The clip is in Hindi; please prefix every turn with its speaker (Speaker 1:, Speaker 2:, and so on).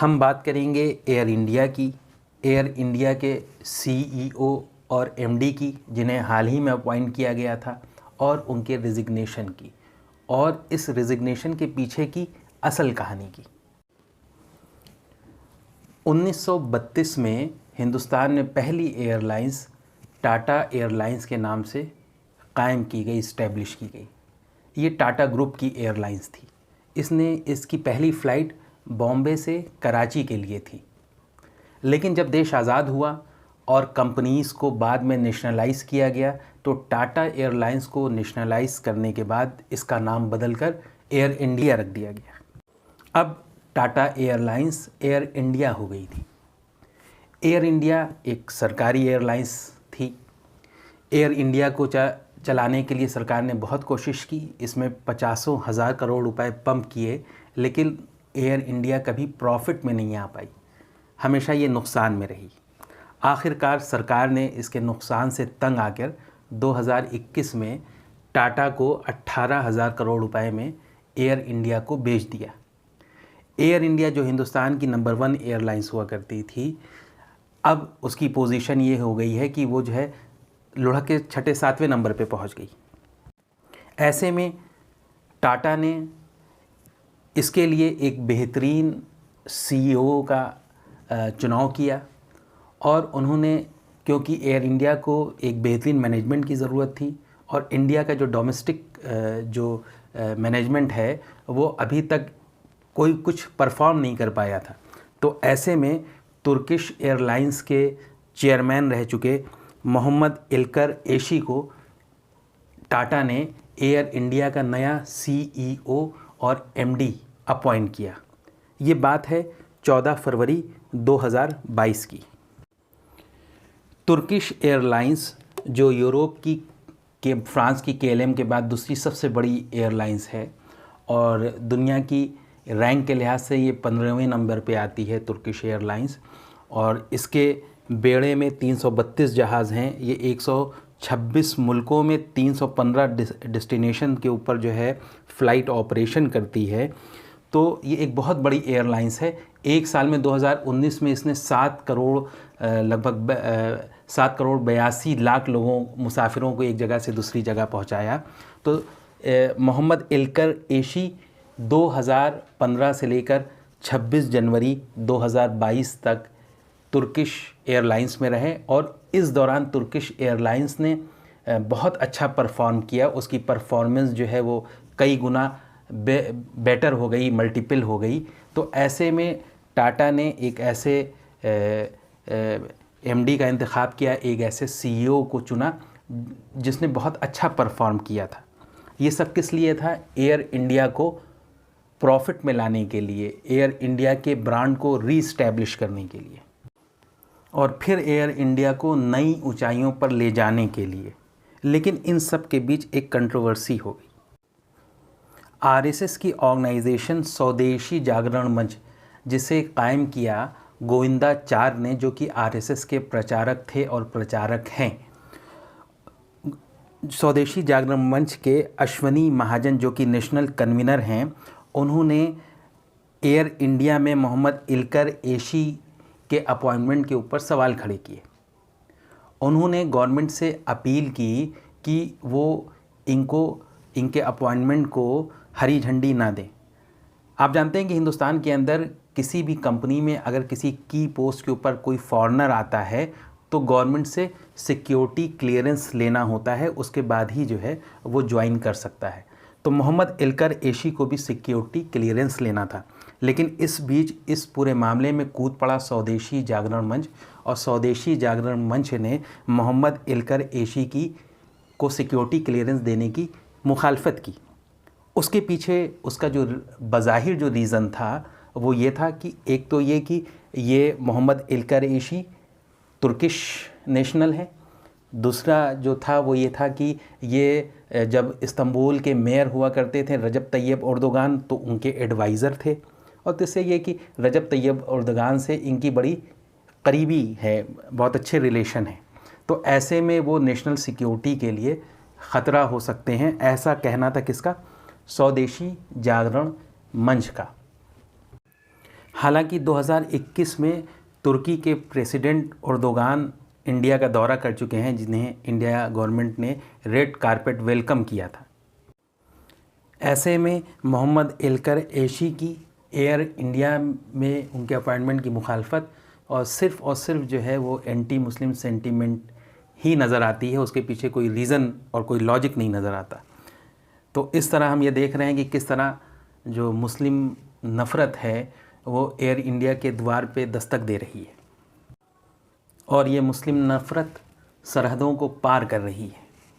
Speaker 1: हम बात करेंगे एयर इंडिया की, एयर इंडिया के सीईओ और एमडी की, जिन्हें हाल ही में अपॉइंट किया गया था, और उनके रिजिग्नेशन की, और इस रिजिग्नेशन के पीछे की असल कहानी की। 1932 में हिंदुस्तान में पहली एयरलाइंस टाटा एयरलाइंस के नाम से कायम की गई, इस्टेब्लिश की गई। ये टाटा ग्रुप की एयरलाइंस थी। इसकी पहली फ़्लाइट बॉम्बे से कराची के लिए थी। लेकिन जब देश आज़ाद हुआ और कंपनीज़ को बाद में नेशनलाइज़ किया गया, तो टाटा एयरलाइंस को नेशनलाइज़ करने के बाद इसका नाम बदलकर एयर इंडिया रख दिया गया। अब टाटा एयरलाइंस एयर इंडिया हो गई थी। एयर इंडिया एक सरकारी एयरलाइंस थी। एयर इंडिया को चलाने के लिए सरकार ने बहुत कोशिश की, इसमें 50,000 करोड़ रुपए पंप किए, लेकिन एयर इंडिया कभी प्रॉफिट में नहीं आ पाई, हमेशा ये नुकसान में रही। आखिरकार सरकार ने इसके नुकसान से तंग आकर 2021 में टाटा को 18,000 करोड़ रुपए में एयर इंडिया को बेच दिया। एयर इंडिया जो हिंदुस्तान की नंबर 1 एयरलाइंस हुआ करती थी, अब उसकी पोजीशन ये हो गई है कि वो जो है लुढ़क के 6-7वें नंबर पे पहुंच गई। ऐसे में टाटा ने इसके लिए एक बेहतरीन सीईओ का चुनाव किया, और उन्होंने, क्योंकि एयर इंडिया को एक बेहतरीन मैनेजमेंट की ज़रूरत थी, और इंडिया का जो डोमेस्टिक जो मैनेजमेंट है वो अभी तक कोई कुछ परफॉर्म नहीं कर पाया था, तो ऐसे में तुर्किश एयरलाइंस के चेयरमैन रह चुके मोहम्मद इल्कर एशी को टाटा ने एयर इंडिया का नया सीईओ और एमडी अपॉइंट किया। ये बात है 14 फरवरी 2022 की। तुर्किश एयरलाइंस जो यूरोप की फ्रांस की केएलएम के बाद दूसरी सबसे बड़ी एयरलाइंस है, और दुनिया की रैंक के लिहाज से ये 15वें नंबर पे आती है तुर्किश एयरलाइंस, और इसके बेड़े में 332 जहाज़ हैं। ये 126 मुल्कों में 315 डेस्टिनेशन के ऊपर जो है फ़्लाइट ऑपरेशन करती है। तो ये एक बहुत बड़ी एयरलाइंस है। एक साल में 2019 में इसने 7 करोड़ लगभग 7 करोड़ 82 लाख मुसाफिरों को एक जगह से दूसरी जगह पहुंचाया। तो मोहम्मद इल्कर एशी 2015 से लेकर 26 जनवरी 2022 तक तुर्किश एयरलाइंस में रहे, और इस दौरान तुर्किश एयरलाइंस ने बहुत अच्छा परफॉर्म किया। उसकी परफॉर्मेंस जो है वो कई गुना बेटर हो गई, मल्टीपल हो गई। तो ऐसे में टाटा ने एक ऐसे एमडी का इंतखाब किया, एक ऐसे सीईओ को चुना जिसने बहुत अच्छा परफॉर्म किया था। ये सब किस लिए था? एयर इंडिया को प्रॉफिट में लाने के लिए, एयर इंडिया के ब्रांड को रीस्टैब्लिश करने के लिए, और फिर एयर इंडिया को नई ऊंचाइयों पर ले जाने के लिए। लेकिन इन सब के बीच एक कंट्रोवर्सी हो गई। आरएसएस की ऑर्गेनाइजेशन स्वदेशी जागरण मंच, जिसे कायम किया गोविंदाचार्य ने, जो कि आरएसएस के प्रचारक थे और प्रचारक हैं। स्वदेशी जागरण मंच के अश्वनी महाजन, जो कि नेशनल कन्वीनर हैं, उन्होंने एयर इंडिया में मोहम्मद इल्कर एशी के अपॉइंटमेंट के ऊपर सवाल खड़े किए। उन्होंने गवर्नमेंट से अपील की कि वो इनके अपॉइंटमेंट को हरी झंडी ना दें। आप जानते हैं कि हिंदुस्तान के अंदर किसी भी कंपनी में अगर किसी की पोस्ट के ऊपर कोई फॉरेनर आता है, तो गवर्नमेंट से सिक्योरिटी क्लियरेंस लेना होता है, उसके बाद ही जो है वो ज्वाइन कर सकता है। तो मोहम्मद इल्कर एशी को भी सिक्योरिटी क्लियरेंस लेना था। लेकिन इस बीच इस पूरे मामले में कूद पड़ा स्वदेशी जागरण मंच, और स्वदेशी जागरण मंच ने मोहम्मद इल्कर एशी को सिक्योरिटी क्लियरेंस देने की मुखालफत की। उसके पीछे उसका जो बज़ाहिर जो रीज़न था वो ये था कि एक तो ये कि ये मोहम्मद इल्कर एशी तुर्किश नेशनल है, दूसरा जो था वो ये था कि ये जब इस्तांबुल के मेयर हुआ करते थे रजब तैयब एर्दोगान, तो उनके एडवाइज़र थे, और तीसरे ये कि रजब तैयब एर्दोगान से इनकी बड़ी करीबी है, बहुत अच्छे रिलेशन हैं। तो ऐसे में वो नेशनल सिक्योरिटी के लिए ख़तरा हो सकते हैं, ऐसा कहना था किसका? स्वदेशी जागरण मंच का। हालांकि 2021 में तुर्की के प्रेसिडेंट एर्दोगान इंडिया का दौरा कर चुके हैं, जिन्हें इंडिया गवर्नमेंट ने रेड कारपेट वेलकम किया था। ऐसे में मोहम्मद इल्कर ऐशी की एयर इंडिया में उनके अपॉइंटमेंट की मुखालफत और सिर्फ जो है वो एंटी मुस्लिम सेंटीमेंट ही नज़र आती है, उसके पीछे कोई रीज़न और कोई लॉजिक नहीं नज़र आता। तो इस तरह हम ये देख रहे हैं कि किस तरह जो मुस्लिम नफ़रत है वो एयर इंडिया के द्वार पे दस्तक दे रही है और ये मुस्लिम नफ़रत सरहदों को पार कर रही है।